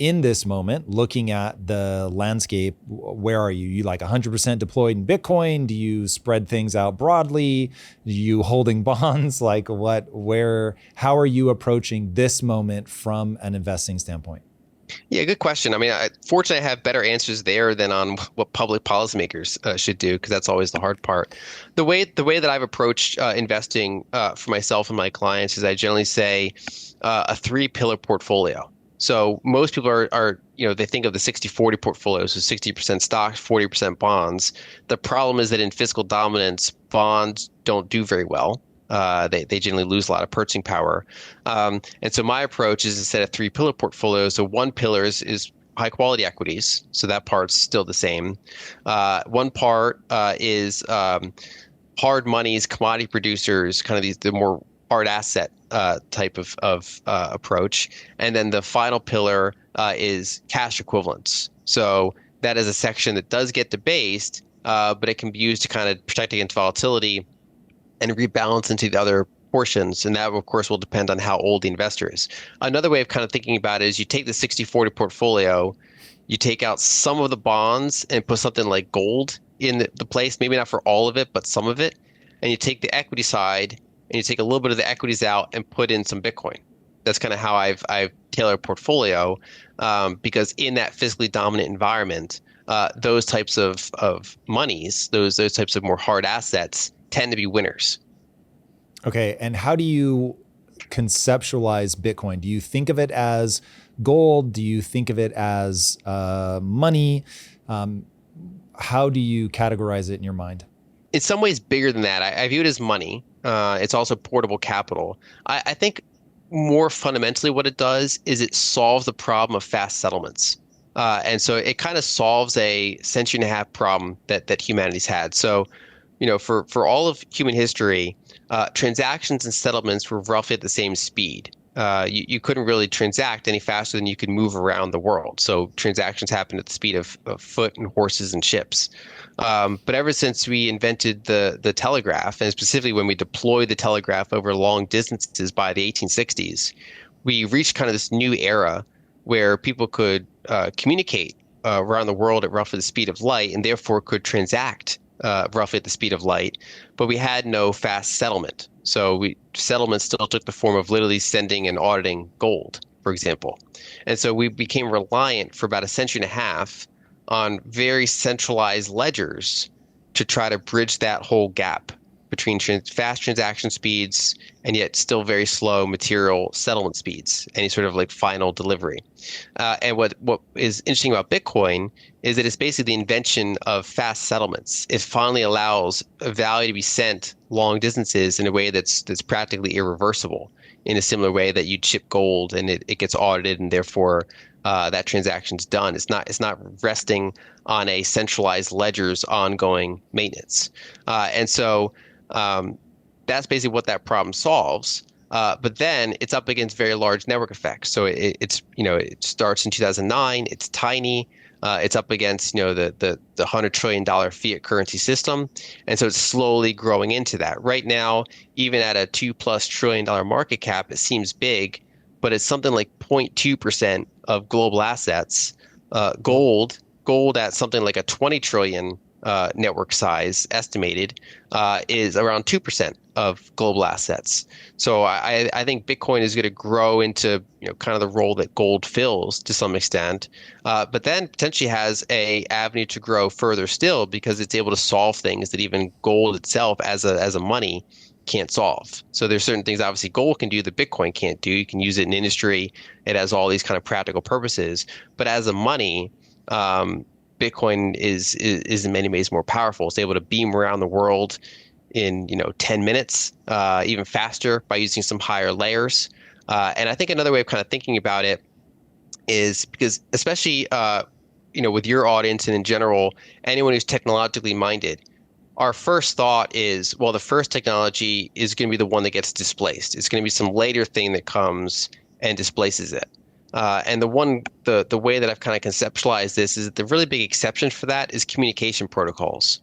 In this moment, looking at the landscape, where are you? You like 100% deployed in Bitcoin? Do you spread things out broadly? Do you holding bonds? Like how are you approaching this moment from an investing standpoint? Yeah, good question. I mean, fortunately, I have better answers there than on what public policymakers should do, because that's always the hard part. The way that I've approached investing for myself and my clients is I generally say a three-pillar portfolio. So most people they think of the 60-40 portfolio, so 60% stocks, 40% bonds. The problem is that in fiscal dominance, bonds don't do very well. They generally lose a lot of purchasing power. And so my approach is instead of three pillar portfolios, so one pillar is high quality equities. So that part's still the same. One part is hard monies, commodity producers, kind of the more hard asset type of approach. And then the final pillar is cash equivalents. So that is a section that does get debased, but it can be used to kind of protect against volatility and rebalance into the other portions. And that, of course, will depend on how old the investor is. Another way of kind of thinking about it is you take the 60-40 portfolio, you take out some of the bonds and put something like gold in the place, maybe not for all of it, but some of it. And you take the equity side and you take a little bit of the equities out and put in some Bitcoin. That's kind of how I've tailored a portfolio, because in that fiscally dominant environment, those types of monies, those types of more hard assets tend to be winners. Okay. And how do you conceptualize Bitcoin? Do you think of it as gold? Do you think of it as money? How do you categorize it in your mind? In some ways, bigger than that. I view it as money. It's also portable capital. I think more fundamentally what it does is it solves the problem of fast settlements. And so it kind of solves a century and a half problem that humanity's had. So, for all of human history, transactions and settlements were roughly at the same speed. You couldn't really transact any faster than you could move around the world. So transactions happened at the speed of foot and horses and ships. But ever since we invented the telegraph, and specifically when we deployed the telegraph over long distances by the 1860s, we reached kind of this new era where people could communicate around the world at roughly the speed of light and therefore could transact roughly at the speed of light, but we had no fast settlement. So settlement still took the form of literally sending and auditing gold, for example. And so we became reliant for about a century and a half on very centralized ledgers to try to bridge that whole gap between fast transaction speeds and yet still very slow material settlement speeds, any sort of like final delivery. And what is interesting about Bitcoin is that it's basically the invention of fast settlements. It finally allows a value to be sent long distances in a way that's practically irreversible, in a similar way that you chip gold and it gets audited and therefore that transaction's done. It's not resting on a centralized ledger's ongoing maintenance. And so that's basically what that problem solves. But then it's up against very large network effects. So it starts in 2009. It's tiny. It's up against the $100 trillion fiat currency system, and so it's slowly growing into that. Right now, even at a $2+ trillion market cap, it seems big, but it's something like 0.2% of global assets. Gold at something like a 20 trillion network size estimated is around 2% of global assets. So I think Bitcoin is going to grow into kind of the role that gold fills to some extent, but then potentially has a avenue to grow further still because it's able to solve things that even gold itself as a money can't solve. So there's certain things obviously gold can do that Bitcoin can't do. You can use it in industry. It has all these kind of practical purposes, but as a money, Bitcoin is in many ways more powerful. It's able to beam around the world in 10 minutes, even faster by using some higher layers. And I think another way of kind of thinking about it is because especially with your audience and in general, anyone who's technologically minded, our first thought is, well, the first technology is going to be the one that gets displaced. It's going to be some later thing that comes and displaces it. And the way that I've kind of conceptualized this is that the really big exception for that is communication protocols.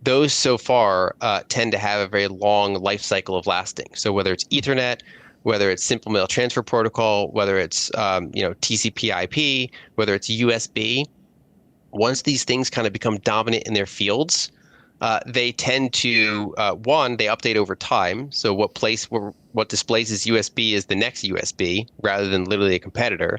Those so far tend to have a very long life cycle of lasting. So whether it's Ethernet, whether it's simple mail transfer protocol, whether it's TCP/IP, whether it's USB. Once these things kind of become dominant in their fields, they tend to one, they update over time. So what displaces USB is the next USB rather than literally a competitor.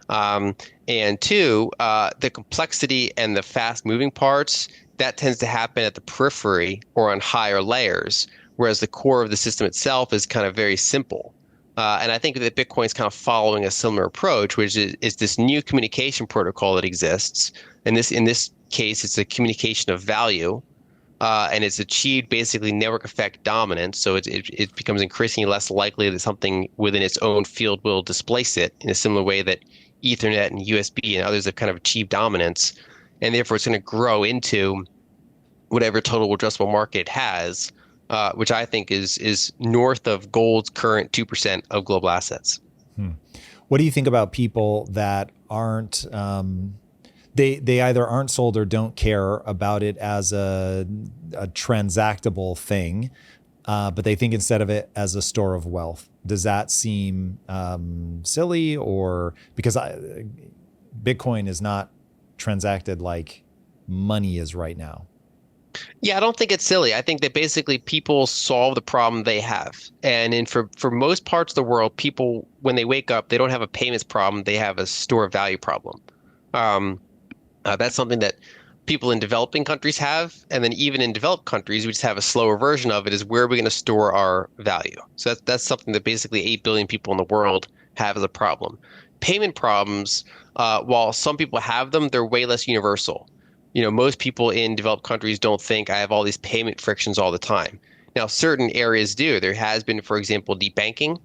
And two, the complexity and the fast moving parts, that tends to happen at the periphery or on higher layers, whereas the core of the system itself is kind of very simple. And I think that Bitcoin is kind of following a similar approach, which is this new communication protocol that exists. And in this case, it's a communication of value. And it's achieved basically network effect dominance. So it becomes increasingly less likely that something within its own field will displace it in a similar way that Ethernet and USB and others have kind of achieved dominance. And therefore, it's going to grow into whatever total addressable market it has, which I think is north of gold's current 2% of global assets. What do you think about people that aren't they either aren't sold or don't care about it as a transactable thing, but they think instead of it as a store of wealth? Does that seem silly, or because Bitcoin is not transacted like money is right now? Yeah, I don't think it's silly. I think that basically people solve the problem they have. And for most parts of the world, people, when they wake up, they don't have a payments problem. They have a store of value problem. That's something that people in developing countries have. And then even in developed countries, we just have a slower version of it, is where are we going to store our value? So that's something that basically 8 billion people in the world have as a problem. Payment problems, while some people have them, they're way less universal. Most people in developed countries don't think I have all these payment frictions all the time. Now, certain areas do. There has been, for example, deep banking.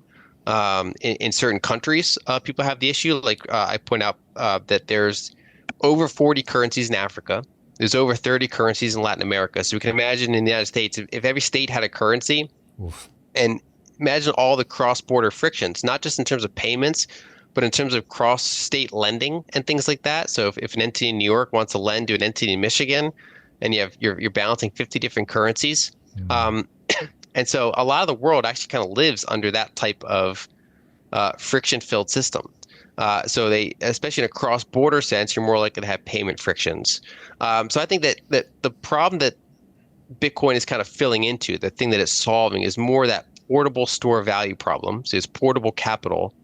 In certain countries, people have the issue. Like I point out that there's over 40 currencies in Africa. There's over 30 currencies in Latin America. So we can imagine in the United States, if every state had a currency, Oof. and imagine all the cross-border frictions, not just in terms of payments, but in terms of cross-state lending and things like that. So if an entity in New York wants to lend to an entity in Michigan, and you're balancing 50 different currencies, and so a lot of the world actually kind of lives under that type of friction-filled system. So they, especially in a cross-border sense, you're more likely to have payment frictions. So I think that the problem that Bitcoin is kind of filling into, the thing that it's solving, is more that portable store value problem. So it's portable capital.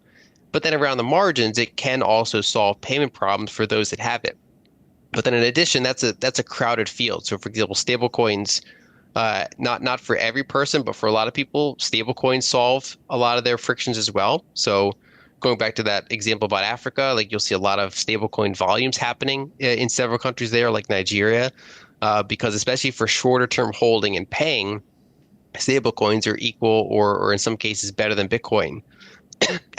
But then around the margins, it can also solve payment problems for those that have it. But then in addition, that's a crowded field. So for example, stablecoins, not for every person, but for a lot of people, stablecoins solve a lot of their frictions as well. So going back to that example about Africa, like you'll see a lot of stablecoin volumes happening in several countries there, like Nigeria, because especially for shorter term holding and paying, stablecoins are equal or in some cases better than Bitcoin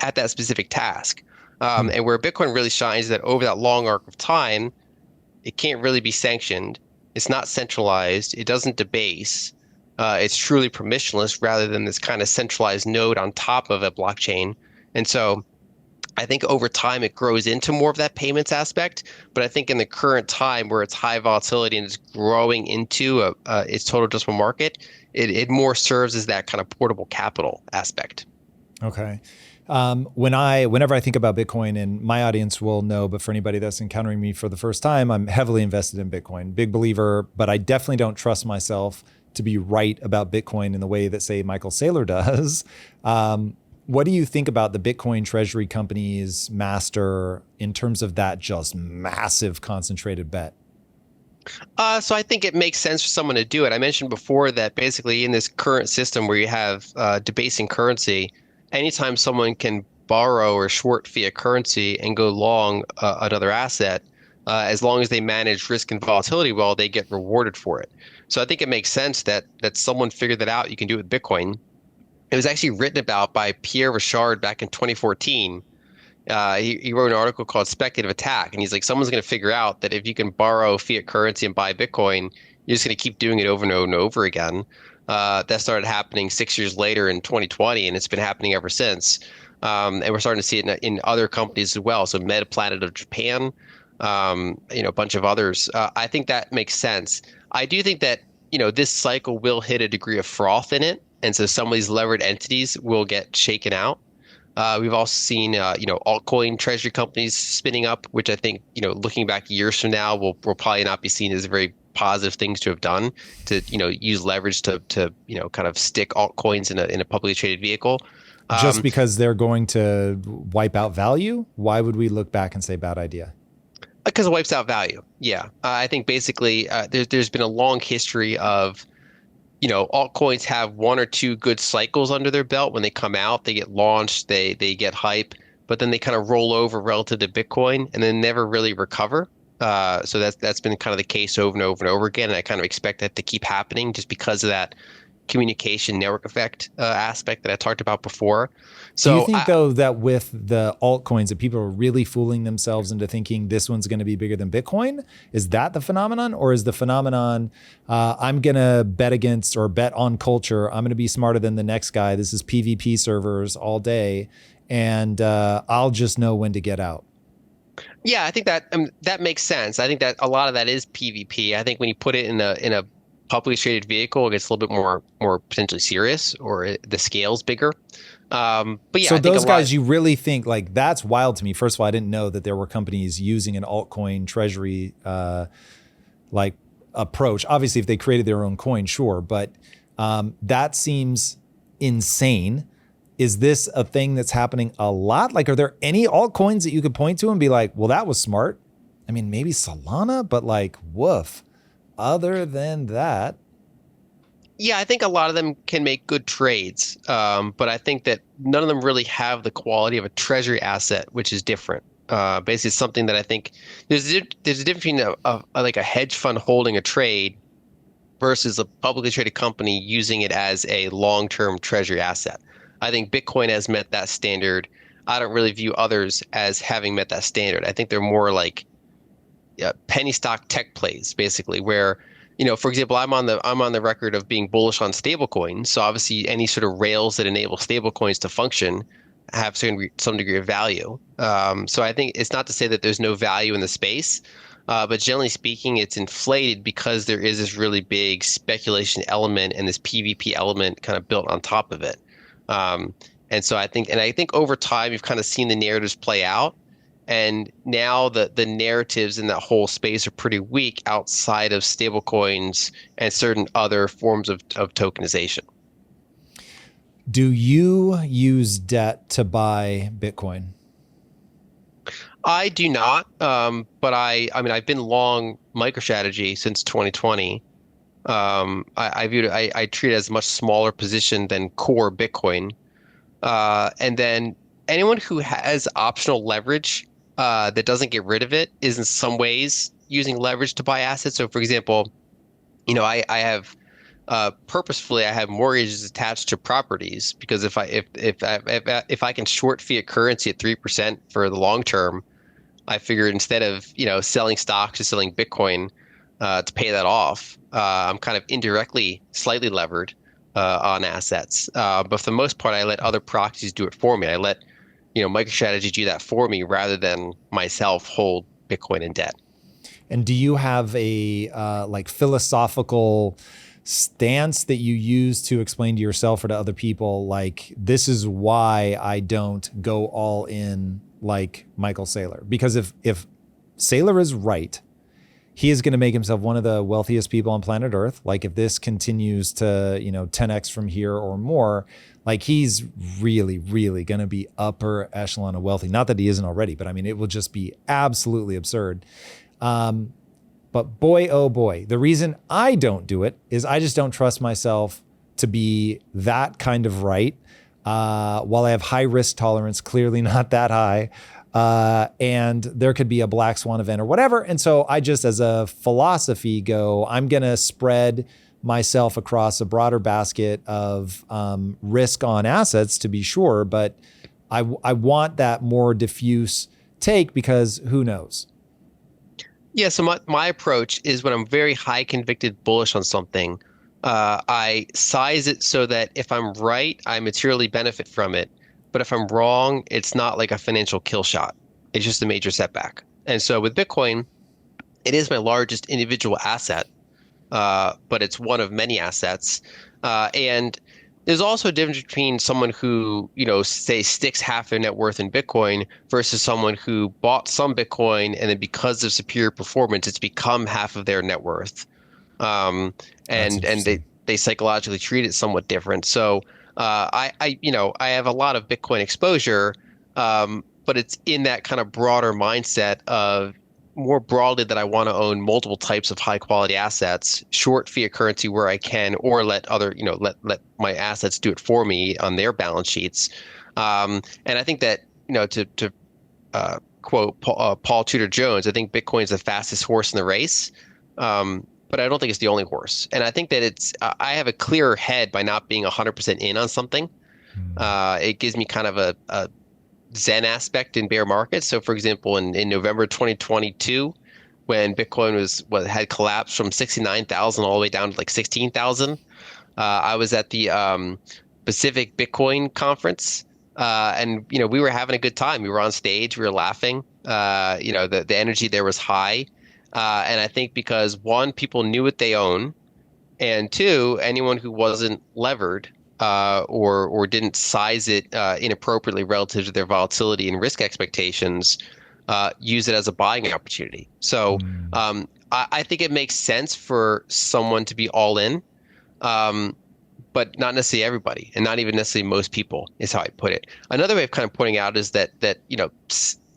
at that specific task. And where Bitcoin really shines is that over that long arc of time, it can't really be sanctioned. It's not centralized. It doesn't debase. It's truly permissionless rather than this kind of centralized node on top of a blockchain. And so I think over time it grows into more of that payments aspect. But I think in the current time where it's high volatility and it's growing into its total addressable market, it more serves as that kind of portable capital aspect. Okay. Whenever I think about Bitcoin, and my audience will know, but for anybody that's encountering me for the first time, I'm heavily invested in Bitcoin, big believer, but I definitely don't trust myself to be right about Bitcoin in the way that, say, Michael Saylor does. What do you think about the Bitcoin treasury companies, Master, in terms of that just massive concentrated bet? So I think it makes sense for someone to do it. I mentioned before that basically in this current system where you have debasing currency, anytime someone can borrow or short fiat currency and go long another asset, as long as they manage risk and volatility well, they get rewarded for it. So I think it makes sense that someone figured that out. You can do it with Bitcoin. It was actually written about by Pierre Richard back in 2014. He wrote an article called Speculative Attack, and he's like, someone's going to figure out that if you can borrow fiat currency and buy Bitcoin, you're just going to keep doing it over and over and over again. That started happening 6 years later in 2020, and it's been happening ever since. And we're starting to see it in other companies as well. So MetaPlanet of Japan, a bunch of others. I think that makes sense. I do think that, this cycle will hit a degree of froth in it. And so some of these levered entities will get shaken out. We've also seen, altcoin treasury companies spinning up, which I think, looking back years from now, will probably not be seen as very positive things to have done to, use leverage to, kind of stick altcoins in a publicly traded vehicle. Just because they're going to wipe out value? Why would we look back and say bad idea? Because it wipes out value. Yeah. I think basically there's been a long history of, altcoins have one or two good cycles under their belt when they come out, they get launched, they get hype, but then they kind of roll over relative to Bitcoin and then never really recover. So that's been kind of the case over and over and over again. And I kind of expect that to keep happening just because of that communication network effect aspect that I talked about before. So do you think though that with the altcoins that people are really fooling themselves into thinking this one's going to be bigger than Bitcoin? Is that the phenomenon, or is the phenomenon I'm going to bet against or bet on culture? I'm going to be smarter than the next guy. This is PvP servers all day, and I'll just know when to get out. Yeah, I think that makes sense. I think that a lot of that is PvP. I think when you put it in a publicly traded vehicle, it gets a little bit more potentially serious, or the scale's bigger. But yeah, so I think those guys, you really think like that's wild to me. First of all, I didn't know that there were companies using an altcoin treasury like approach. Obviously, if they created their own coin, sure, but that seems insane. Is this a thing that's happening a lot? Like, are there any altcoins that you could point to and be like, well, that was smart? I mean, maybe Solana, but like, woof. Other than that, yeah, I think a lot of them can make good trades, but I think that none of them really have the quality of a treasury asset, which is different. Basically, something that I think there's a difference between like a hedge fund holding a trade versus a publicly traded company using it as a long-term treasury asset. I think Bitcoin has met that standard. I don't really view others as having met that standard. I think they're more like penny stock tech plays, basically, where, for example, I'm on the record of being bullish on stablecoins. So obviously, any sort of rails that enable stablecoins to function have some degree of value. So I think it's not to say that there's no value in the space, but generally speaking, it's inflated because there is this really big speculation element and this PvP element kind of built on top of it. And so I think over time, you've kind of seen the narratives play out. And now the narratives in that whole space are pretty weak outside of stablecoins and certain other forms of tokenization. Do you use debt to buy Bitcoin? I do not, but I mean, I've been long MicroStrategy since 2020. I viewed it, I treat it as a much smaller position than core Bitcoin. And then anyone who has optional leverage that doesn't get rid of it is in some ways using leverage to buy assets. So, for example, I have purposefully I have mortgages attached to properties because if I can short fiat currency at 3% for the long term, I figured instead of selling stocks or selling Bitcoin to pay that off, I'm kind of indirectly slightly levered on assets. But for the most part, I let other proxies do it for me. I let MicroStrategy do that for me rather than myself hold Bitcoin in debt. And do you have a like philosophical stance that you use to explain to yourself or to other people, like, this is why I don't go all in like Michael Saylor? Because if Saylor is right, he is going to make himself one of the wealthiest people on planet Earth. Like, if this continues to, 10x from here or more, like, he's really, really going to be upper echelon of wealthy. Not that he isn't already, but I mean, it will just be absolutely absurd. But boy, oh boy, the reason I don't do it is I just don't trust myself to be that kind of right. While I have high risk tolerance, clearly not that high. And there could be a black swan event or whatever. And so I just, as a philosophy, go, I'm going to spread myself across a broader basket of risk on assets, to be sure. But I want that more diffuse take, because who knows? Yeah, so my approach is when I'm very high convicted bullish on something, I size it so that if I'm right, I materially benefit from it. But if I'm wrong, it's not like a financial kill shot. It's just a major setback. And so with Bitcoin, it is my largest individual asset, but it's one of many assets. And There's also a difference between someone who, say sticks half their net worth in Bitcoin versus someone who bought some Bitcoin and then because of superior performance, it's become half of their net worth. Um, That's and interesting. they psychologically treat it somewhat different. So I have a lot of Bitcoin exposure, but it's in that kind of broader mindset of more broadly that I want to own multiple types of high quality assets, short fiat currency where I can, or let other, let my assets do it for me on their balance sheets. And I think that, quote Paul Tudor Jones, I think Bitcoin is the fastest horse in the race. But I don't think it's the only horse. And I think that I have a clearer head by not being 100% in on something. Hmm. It gives me kind of a Zen aspect in bear markets. So, for example, in November 2022, when Bitcoin had collapsed from 69,000 all the way down to like 16,000, I was at the Pacific Bitcoin conference, and we were having a good time. We were on stage, we were laughing. The energy there was high, and I think because one, people knew what they own, and two, anyone who wasn't levered or didn't size it inappropriately relative to their volatility and risk expectations use it as a buying opportunity. So Hmm. I think it makes sense for someone to be all in, um, but not necessarily everybody, and not even necessarily most people, is how I put it. Another way of kind of pointing out is that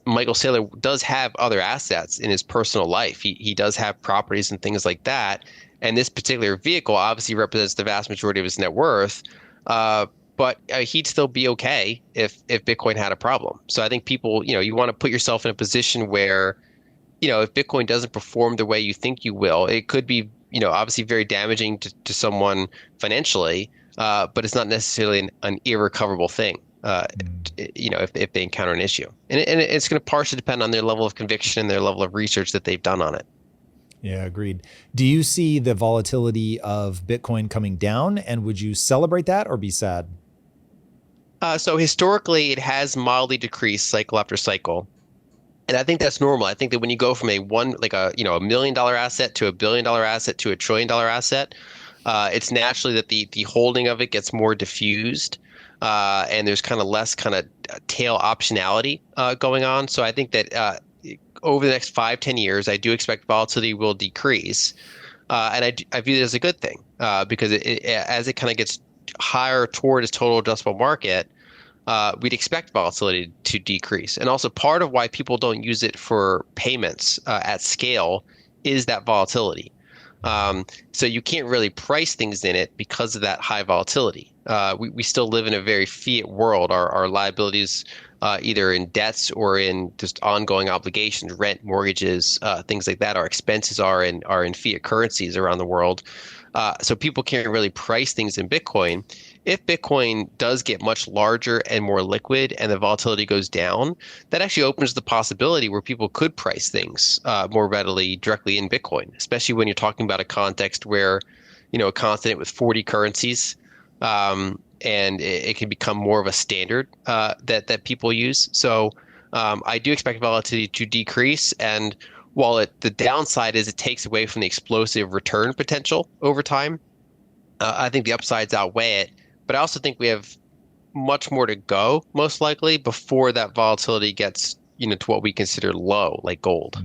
Michael Saylor does have other assets in his personal life. He does have properties and things like that. And this particular vehicle obviously represents the vast majority of his net worth. Uh, but he'd still be okay if Bitcoin had a problem. So I think people, you want to put yourself in a position where, if Bitcoin doesn't perform the way you think you will, it could be, obviously very damaging to someone financially, but it's not necessarily an irrecoverable thing. If they encounter an issue, and it's going to partially depend on their level of conviction and their level of research that they've done on it. Yeah, agreed. Do you see the volatility of Bitcoin coming down, and would you celebrate that or be sad? So historically, it has mildly decreased cycle after cycle. And I think that's normal. I think that when you go from a $1 million asset to $1 billion asset to $1 trillion asset, it's naturally that the holding of it gets more diffused, and there's kind of less kind of tail optionality going on. So I think that over the next 5, 10 years, I do expect volatility will decrease, and I view it as a good thing because as it kind of gets higher toward its total addressable market, we'd expect volatility to decrease. And also part of why people don't use it for payments at scale is that volatility. So you can't really price things in it because of that high volatility. We still live in a very fiat world. Our liabilities, either in debts or in just ongoing obligations, rent, mortgages, things like that, our expenses are in fiat currencies around the world. So people can't really price things in Bitcoin. If Bitcoin does get much larger and more liquid and the volatility goes down, that actually opens the possibility where people could price things more readily directly in Bitcoin, especially when you're talking about a context where, a continent with 40 currencies, and it can become more of a standard that people use. So I do expect volatility to decrease, and while the downside is it takes away from the explosive return potential over time, I think the upsides outweigh it. But I also think we have much more to go, most likely, before that volatility gets, to what we consider low, like gold.